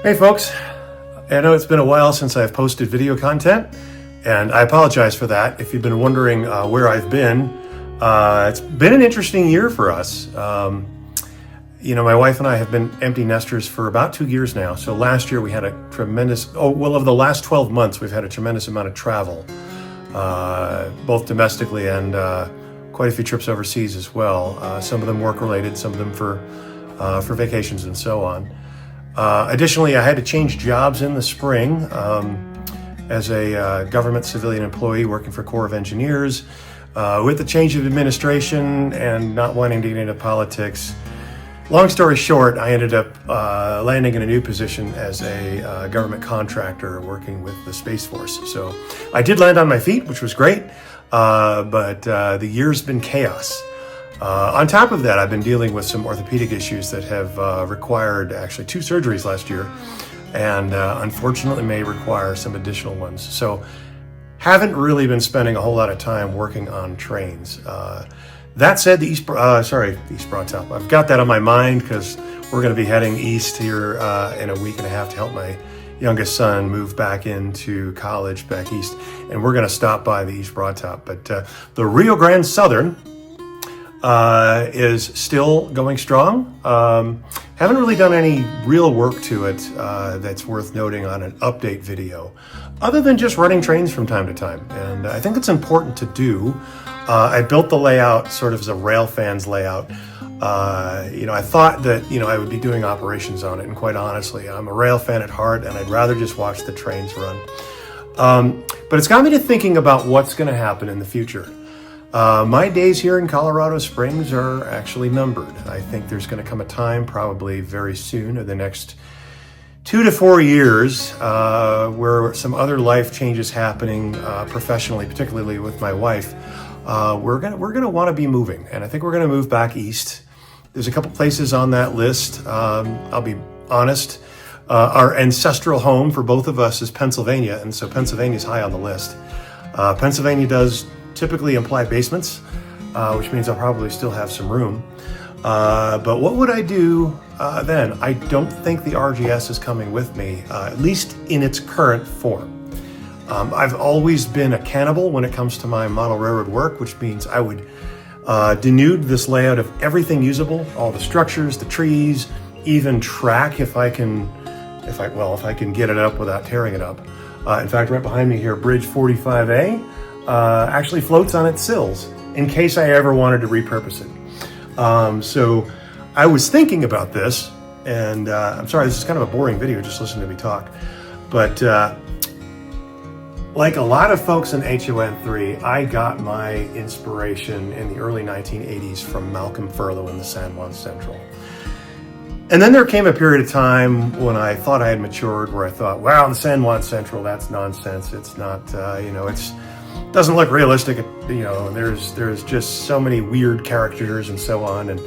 Hey folks, I know it's been a while since I've posted video content, and I apologize for that. If you've been wondering where I've been, it's been an interesting year for us. My wife and I have been empty nesters for about 2 years now. So last year we had a tremendous, of the last 12 months, we've had a tremendous amount of travel, both domestically and quite a few trips overseas as well. Some of them work related, some of them for vacations and so on. Additionally, I had to change jobs in the spring as a government civilian employee working for Corps of Engineers. With the change of administration and not wanting to get into politics, long story short, I ended up landing in a new position as a government contractor working with the Space Force. So I did land on my feet, which was great, but the year's been chaos. On top of that, I've been dealing with some orthopedic issues that have required actually 2 surgeries last year, and unfortunately may require some additional ones. So haven't really been spending a whole lot of time working on trains. That said, the East Broadtop, I've got that on my mind because we're going to be heading east here in a week and a half to help my youngest son move back into college back east, and we're going to stop by the East Broadtop. But the Rio Grande Southern is still going strong. Haven't really done any real work to it that's worth noting on an update video, other than just running trains from time to time. And I think it's important to do. I built the layout sort of as a rail fan's layout. I thought that, I would be doing operations on it. And quite honestly, I'm a rail fan at heart, and I'd rather just watch the trains run. But it's got me to thinking about what's going to happen in the future. My days here in Colorado Springs are actually numbered. I think there's going to come a time, probably very soon, in the next 2 to 4 years, where some other life changes happening professionally, particularly with my wife. We're gonna want to be moving, and I think we're going to move back east. There's a couple places on that list. I'll be honest. Our ancestral home for both of us is Pennsylvania, and so Pennsylvania's high on the list. Pennsylvania does typically imply basements, which means I'll probably still have some room. But what would I do then? I don't think the RGS is coming with me, at least in its current form. I've always been a cannibal when it comes to my model railroad work, which means I would denude this layout of everything usable, all the structures, the trees, even track if I can get it up without tearing it up. In fact, right behind me here, Bridge 45A, actually floats on its sills in case I ever wanted to repurpose it. So I was thinking about this, and I'm sorry, this is kind of a boring video, just listen to me talk. But like a lot of folks in HON3, I got my inspiration in the early 1980s from Malcolm Furlow in the San Juan Central. And then there came a period of time when I thought I had matured, where I thought, wow, the San Juan Central, that's nonsense. It's not, it's doesn't look realistic. There's just so many weird characters and so on. And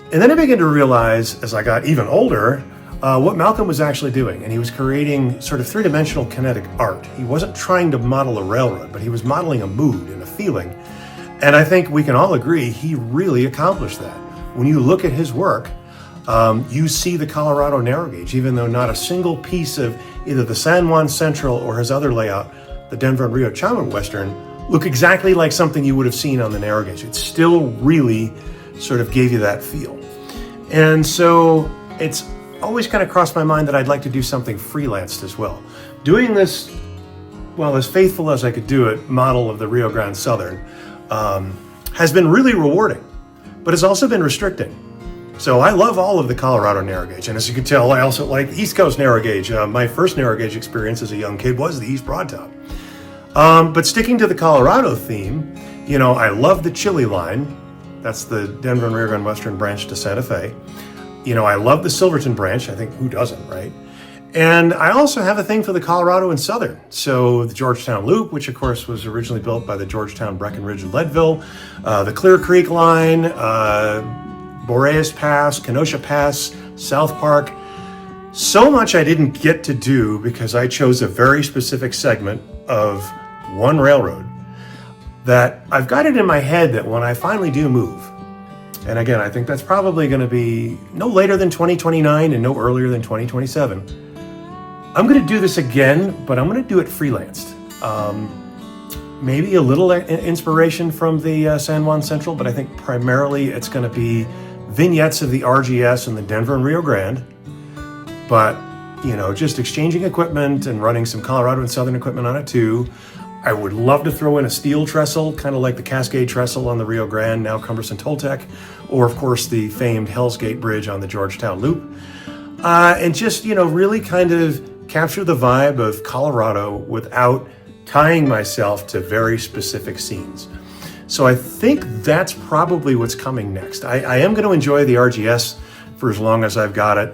then I began to realize, as I got even older, what Malcolm was actually doing. And he was creating sort of 3-dimensional kinetic art. He wasn't trying to model a railroad, but he was modeling a mood and a feeling. And I think we can all agree he really accomplished that. When you look at his work, you see the Colorado narrow gauge, even though not a single piece of either the San Juan Central or his other layout, the Denver and Rio Chama Western, look exactly like something you would have seen on the narrow gauge. It still really sort of gave you that feel. And so it's always kind of crossed my mind that I'd like to do something freelanced as well. Doing this, as faithful as I could do it, model of the Rio Grande Southern, has been really rewarding, but it's also been restricting. So I love all of the Colorado narrow gauge, and as you can tell, I also like East Coast narrow gauge. My first narrow gauge experience as a young kid was the East Broadtop. But sticking to the Colorado theme, I love the Chili line. That's the Denver and Rio Grande Western branch to Santa Fe. I love the Silverton branch. I think who doesn't, right? And I also have a thing for the Colorado and Southern. So the Georgetown Loop, which of course was originally built by the Georgetown, Breckenridge, and Leadville, the Clear Creek line, Boreas Pass, Kenosha Pass, South Park. So much I didn't get to do because I chose a very specific segment of one railroad that I've got it in my head that when I finally do move, And again, I think that's probably going to be no later than 2029 and no earlier than 2027. I'm going to do this again, but I'm going to do it freelanced. Maybe a little inspiration from the San Juan Central, but I think primarily it's going to be vignettes of the RGS and the Denver and Rio Grande. But, you know, just exchanging equipment and running some Colorado and Southern equipment on it too. I would love to throw in a steel trestle, kind of like the Cascade trestle on the Rio Grande, now cumbersome Toltec, or of course the famed Hell's Gate Bridge on the Georgetown Loop. And just, you know, really kind of capture the vibe of Colorado without tying myself to very specific scenes. So I think that's probably what's coming next. I am going to enjoy the RGS for as long as I've got it.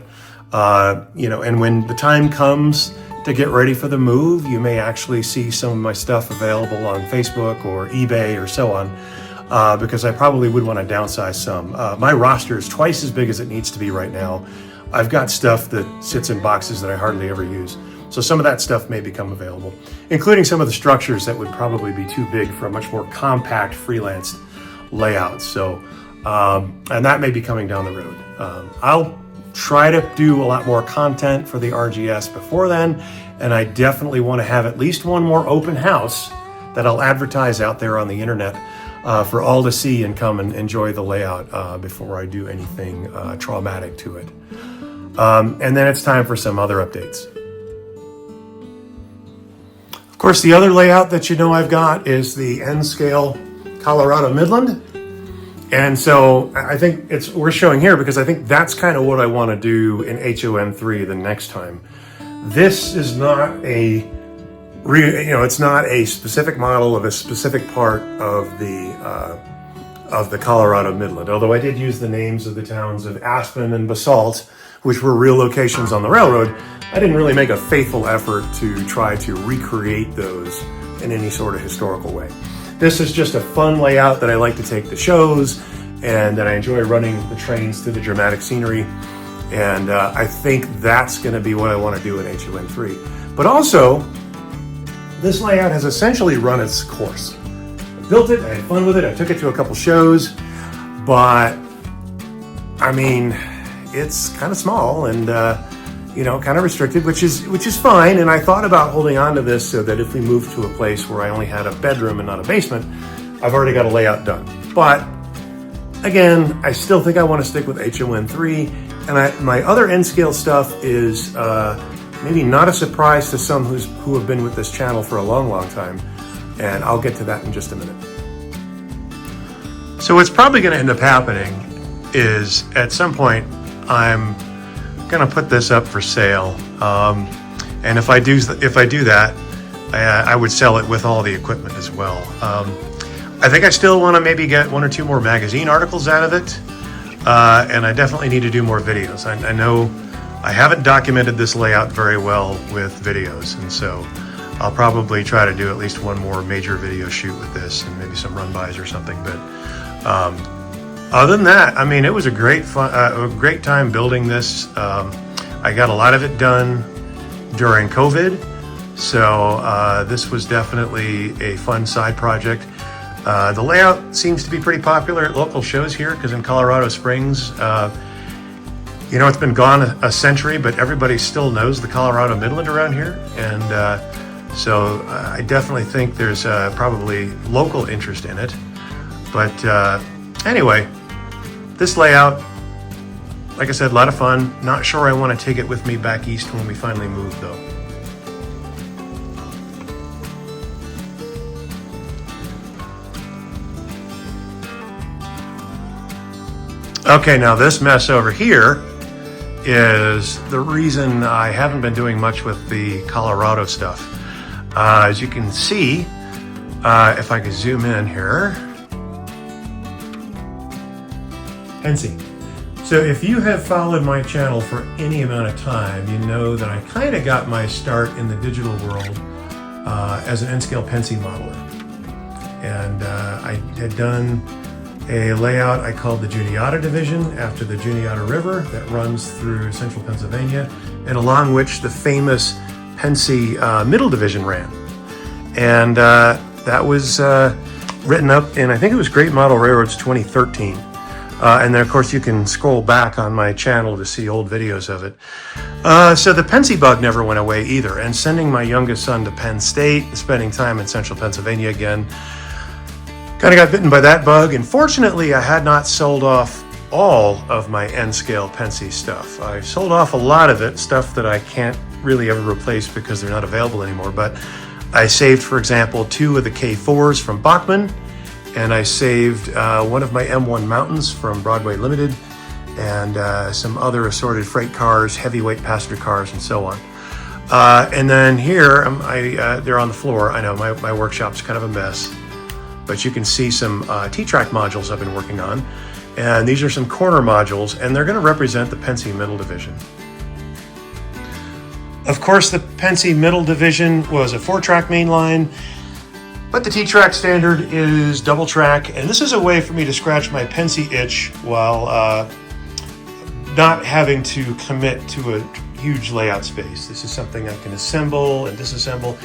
You know, and when the time comes to get ready for the move, you may actually see some of my stuff available on Facebook or eBay or so on, because I probably would want to downsize some. My roster is twice as big as it needs to be right now. I've got stuff that sits in boxes that I hardly ever use. So some of that stuff may become available, including some of the structures that would probably be too big for a much more compact freelance layout. So, and that may be coming down the road. I'll try to do a lot more content for the RGS before then, and I definitely want to have at least one more open house that I'll advertise out there on the internet for all to see and come and enjoy the layout before I do anything traumatic to it. And then it's time for some other updates. Of course, the other layout that you know I've got is the Nscale Colorado Midland. And so I think it's worth showing here because I think that's kind of what I want to do in HON3 the next time. This is not it's not a specific model of a specific part of the Colorado Midland. Although I did use the names of the towns of Aspen and Basalt, which were real locations on the railroad, I didn't really make a faithful effort to try to recreate those in any sort of historical way. This is just a fun layout that I like to take to shows and that I enjoy running the trains through the dramatic scenery. And I think that's going to be what I want to do in HON3. But also, this layout has essentially run its course. I built it, I had fun with it, I took it to a couple shows, but I mean, it's kind of small and you know, kind of restricted, which is fine. And I thought about holding on to this so that if we moved to a place where I only had a bedroom and not a basement, I've already got a layout done. But again, I still think I want to stick with HON3. And my other Nscale stuff is maybe not a surprise to some who have been with this channel for a long, long time. And I'll get to that in just a minute. So what's probably going to end up happening is at some point, I'm going to put this up for sale, and if I do that, I would sell it with all the equipment as well. I think I still want to maybe get one or two more magazine articles out of it, and I definitely need to do more videos. I know I haven't documented this layout very well with videos, and so I'll probably try to do at least one more major video shoot with this and maybe some run-bys or something. But other than that, I mean, it was a great time building this. I got a lot of it done during COVID, so this was definitely a fun side project. The layout seems to be pretty popular at local shows here, because in Colorado Springs, you know, it's been gone a century, but everybody still knows the Colorado Midland around here, and so I definitely think there's probably local interest in it. But anyway, this layout, like I said, a lot of fun. Not sure I want to take it with me back east when we finally move, though. Okay, now this mess over here is the reason I haven't been doing much with the Colorado stuff. As you can see, if I could zoom in here, Pensy. So if you have followed my channel for any amount of time, you know that I kind of got my start in the digital world as an Nscale Pensy modeler. And I had done a layout I called the Juniata Division after the Juniata River that runs through central Pennsylvania, and along which the famous Pensy Middle Division ran. And that was written up in, I think it was Great Model Railroads 2013. And then, of course, you can scroll back on my channel to see old videos of it. So the Pensy bug never went away either. And sending my youngest son to Penn State, spending time in central Pennsylvania again, kind of got bitten by that bug. And fortunately, I had not sold off all of my Nscale Pensy stuff. I sold off a lot of it, stuff that I can't really ever replace because they're not available anymore. But I saved, for example, 2 of the K4s from Bachman, and I saved one of my M1 Mountains from Broadway Limited, and some other assorted freight cars, heavyweight passenger cars, and so on. And then here, they're on the floor. I know my workshop's kind of a mess, but you can see some T-Track modules I've been working on. And these are some corner modules, and they're going to represent the Pensy Middle Division. Of course, the Pensy Middle Division was a 4-track mainline, but the T-Track standard is double track, and this is a way for me to scratch my Pensy itch while not having to commit to a huge layout space. This is something I can assemble and disassemble,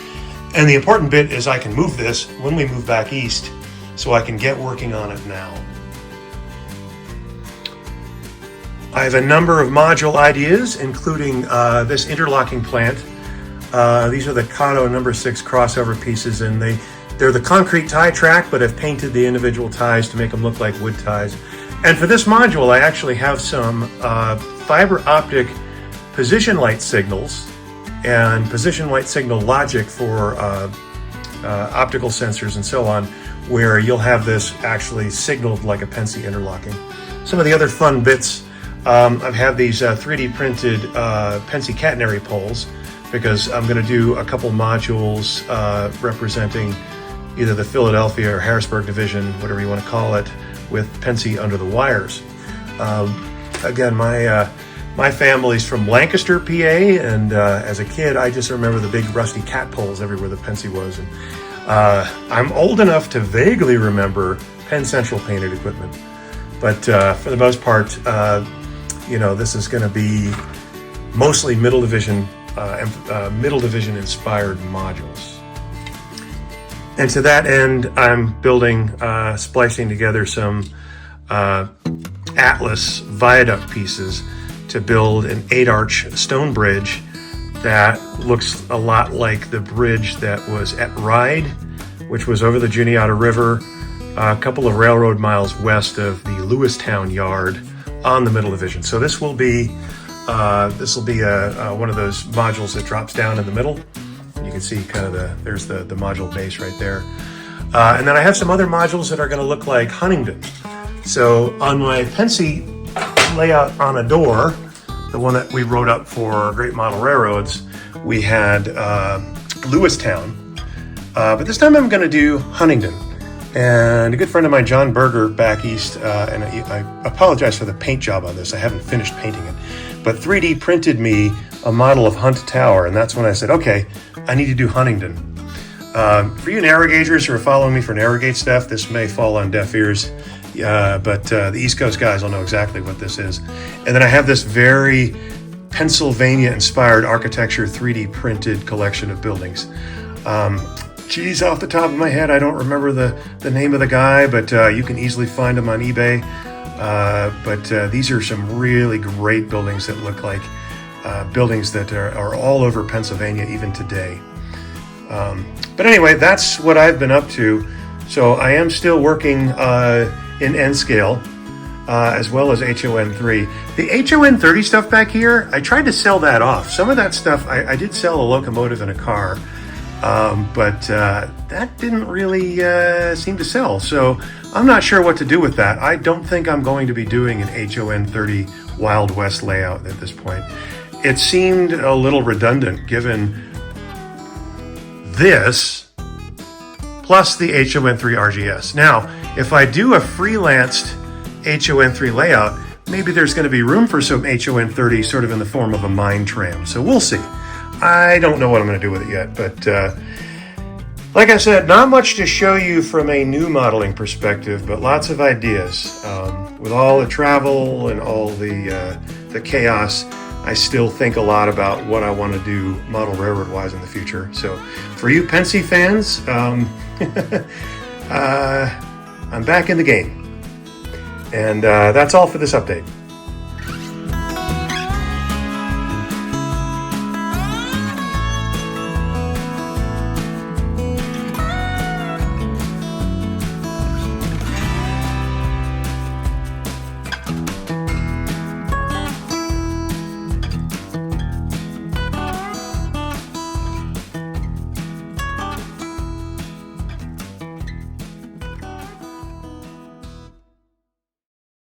and the important bit is I can move this when we move back east, so I can get working on it now. I have a number of module ideas, including this interlocking plant. These are the Kato number 6 crossover pieces, and they're the concrete tie track, but I've painted the individual ties to make them look like wood ties. And for this module, I actually have some fiber optic position light signals and position light signal logic for optical sensors and so on, where you'll have this actually signaled like a Pensy interlocking. Some of the other fun bits, I have these 3D printed Pensy catenary poles, because I'm going to do a couple modules representing either the Philadelphia or Harrisburg division, whatever you want to call it, with Pensy under the wires. Again, my family's from Lancaster, PA, and as a kid, I just remember the big rusty cat poles everywhere the Pensy was. And I'm old enough to vaguely remember Penn Central painted equipment, but for the most part, you know, this is going to be mostly middle division inspired modules. And to that end, I'm building, splicing together some Atlas viaduct pieces to build an 8-arch stone bridge that looks a lot like the bridge that was at Ryde, which was over the Juniata River, a couple of railroad miles west of the Lewistown yard on the Middle Division. So this will be one of those modules that drops down in the middle. You can see kind of there's the module base right there. And then I have some other modules that are going to look like Huntingdon. So on my Pensy layout on a door, the one that we wrote up for Great Model Railroads, we had Lewistown. But this time I'm going to do Huntingdon. And a good friend of mine, John Berger, back east, and I apologize for the paint job on this. I haven't finished painting it. But 3D printed me a model of Hunt Tower, and that's when I said, okay, I need to do Huntingdon. For you Narrowgagers who are following me for Narrowgate stuff, this may fall on deaf ears, but the East Coast guys will know exactly what this is. And then I have this very Pennsylvania-inspired architecture 3D printed collection of buildings. Geez, off the top of my head, I don't remember the name of the guy, but you can easily find him on eBay. But these are some really great buildings that look like buildings that are all over Pennsylvania even today. But anyway, that's what I've been up to. So I am still working in Nscale as well as HON3. The HON30 stuff back here, I tried to sell that off. Some of that stuff, I did sell a locomotive and a car. But that didn't really seem to sell, so I'm not sure what to do with that. I don't think I'm going to be doing an HON30 Wild West layout at this point. It seemed a little redundant given this plus the HON3 RGS. Now, if I do a freelanced HON3 layout, maybe there's going to be room for some HON30 sort of in the form of a mine tram, so we'll see. I don't know what I'm going to do with it yet, but like I said, not much to show you from a new modeling perspective, but lots of ideas. With all the travel and all the chaos, I still think a lot about what I want to do model railroad-wise in the future. So for you Pensy fans, I'm back in the game. And that's all for this update.